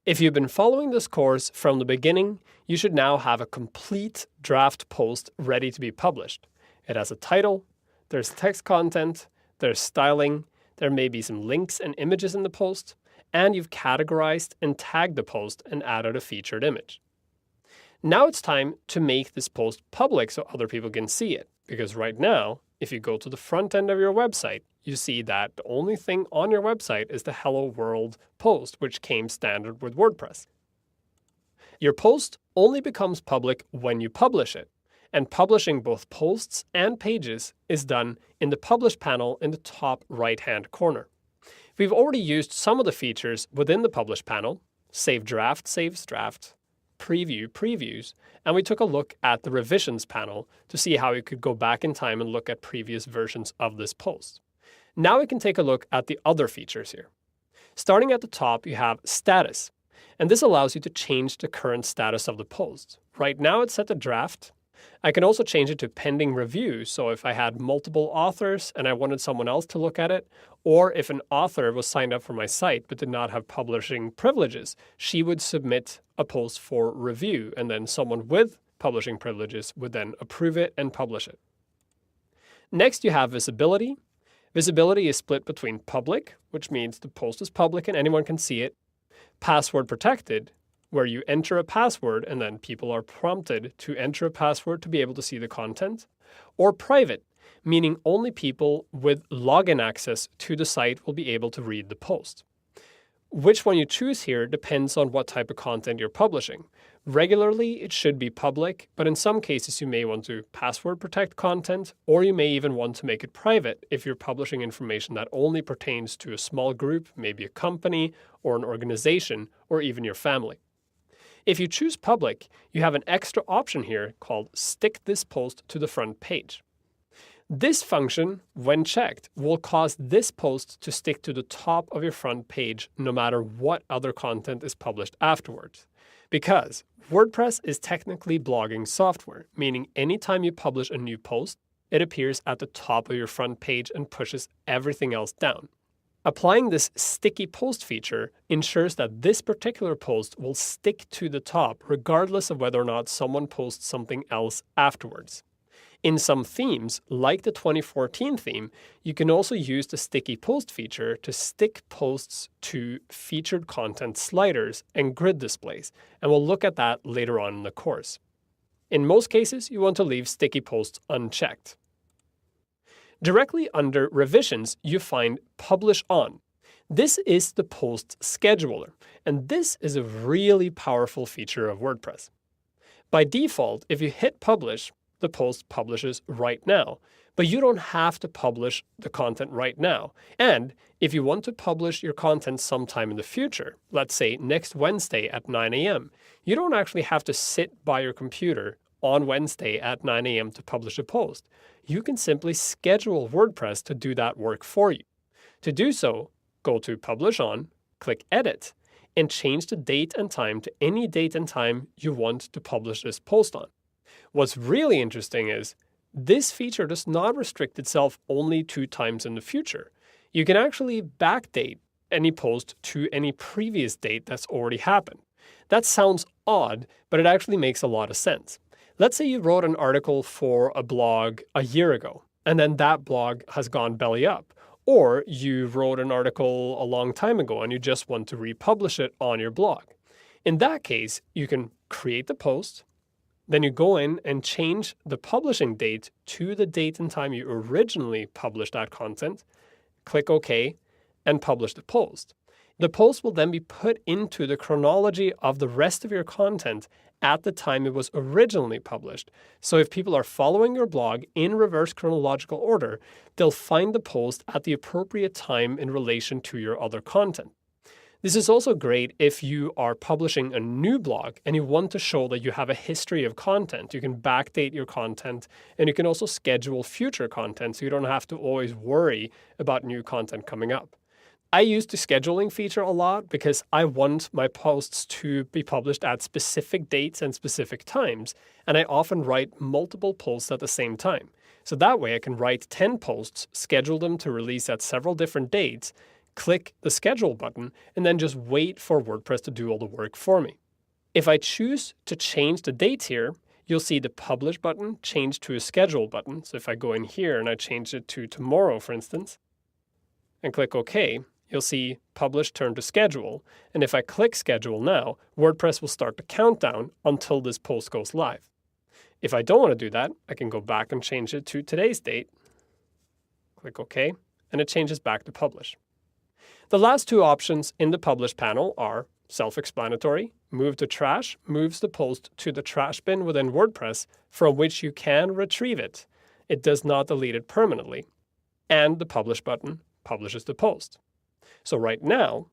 If you've been following this course from the beginning, you should now have a complete draft post ready to be published. It has a title, there's text content, there's styling, there may be some links and images in the post, and you've categorized and tagged the post and added a featured image. Now it's time to make this post public so other people can see it, because right now, if you go to the front end of your website, you see that the only thing on your website is the Hello World post, which came standard with WordPress. Your post only becomes public when you publish it, and publishing both posts and pages is done in the Publish panel in the top right-hand corner. We've already used some of the features within the Publish panel, Save Draft, Saves Draft, Preview, Previews, and we took a look at the Revisions panel to see how we could go back in time and look at previous versions of this post. Now we can take a look at the other features here. Starting at the top, you have Status, and this allows you to change the current status of the post. Right now it's set to draft. I can also change it to pending review, so if I had multiple authors and I wanted someone else to look at it, or if an author was signed up for my site but did not have publishing privileges, she would submit a post for review, and then someone with publishing privileges would then approve it and publish it. Next, you have Visibility. Visibility is split between public, which means the post is public and anyone can see it, password protected, where you enter a password and then people are prompted to enter a password to be able to see the content, or private, meaning only people with login access to the site will be able to read the post. Which one you choose here depends on what type of content you're publishing. Regularly, it should be public, but in some cases you may want to password protect content, or you may even want to make it private if you're publishing information that only pertains to a small group, maybe a company or an organization, or even your family. If you choose public, you have an extra option here called Stick this post to the front page. This function, when checked, will cause this post to stick to the top of your front page no matter what other content is published afterwards. Because WordPress is technically blogging software, meaning anytime you publish a new post, it appears at the top of your front page and pushes everything else down. Applying this sticky post feature ensures that this particular post will stick to the top regardless of whether or not someone posts something else afterwards. In some themes, like the 2014 theme, you can also use the sticky post feature to stick posts to featured content sliders and grid displays, and we'll look at that later on in the course. In most cases, you want to leave sticky posts unchecked. Directly under Revisions, you find Publish On. This is the post scheduler, and this is a really powerful feature of WordPress. By default, if you hit Publish, the post publishes right now, but you don't have to publish the content right now. And if you want to publish your content sometime in the future, let's say next Wednesday at 9 a.m., you don't actually have to sit by your computer on Wednesday at 9 a.m. to publish a post. You can simply schedule WordPress to do that work for you. To do so, go to Publish On, click Edit, and change the date and time to any date and time you want to publish this post on. What's really interesting is this feature does not restrict itself only to times in the future. You can actually backdate any post to any previous date that's already happened. That sounds odd, but it actually makes a lot of sense. Let's say you wrote an article for a blog a year ago, and then that blog has gone belly up. Or you wrote an article a long time ago and you just want to republish it on your blog. In that case, you can create the post, then you go in and change the publishing date to the date and time you originally published that content, click OK, and publish the post. The post will then be put into the chronology of the rest of your content at the time it was originally published. So if people are following your blog in reverse chronological order, they'll find the post at the appropriate time in relation to your other content. This is also great if you are publishing a new blog and you want to show that you have a history of content. You can backdate your content, and you can also schedule future content so you don't have to always worry about new content coming up. I use the scheduling feature a lot because I want my posts to be published at specific dates and specific times, and I often write multiple posts at the same time. So that way I can write 10 posts, schedule them to release at several different dates, click the schedule button, and then just wait for WordPress to do all the work for me. If I choose to change the date here, you'll see the publish button change to a schedule button. So if I go in here and I change it to tomorrow, for instance, and click OK, you'll see publish turn to schedule. And if I click schedule now, WordPress will start the countdown until this post goes live. If I don't want to do that, I can go back and change it to today's date. Click OK, and it changes back to publish. The last two options in the publish panel are self-explanatory. Move to trash moves the post to the trash bin within WordPress from which you can retrieve it. It does not delete it permanently. And the publish button publishes the post. So right now,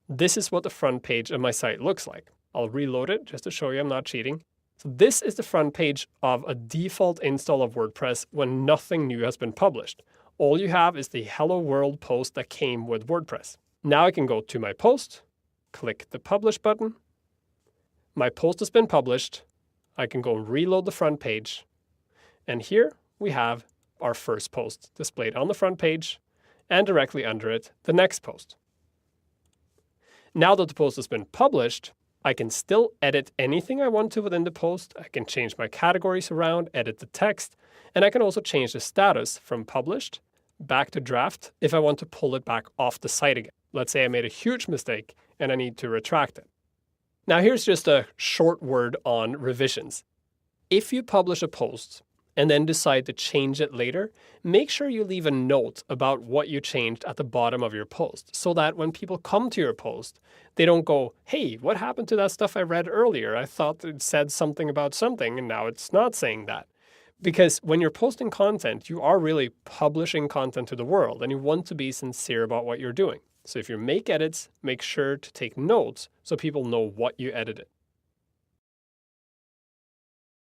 this is what the front page of my site looks like. I'll reload it just to show you I'm not cheating. So this is the front page of a default install of WordPress when nothing new has been published. All you have is the Hello World post that came with WordPress. Now I can go to my post, click the publish button. My post has been published. I can go and reload the front page. And here we have our first post displayed on the front page, and directly under it, the next post. Now that the post has been published, I can still edit anything I want to within the post. I can change my categories around, edit the text, and I can also change the status from published back to draft if I want to pull it back off the site again. Let's say I made a huge mistake and I need to retract it. Now here's just a short word on revisions. If you publish a post and then decide to change it later, make sure you leave a note about what you changed at the bottom of your post so that when people come to your post, they don't go, hey, what happened to that stuff I read earlier? I thought it said something about something and now it's not saying that. Because when you're posting content, you are really publishing content to the world and you want to be sincere about what you're doing. So if you make edits, make sure to take notes so people know what you edited.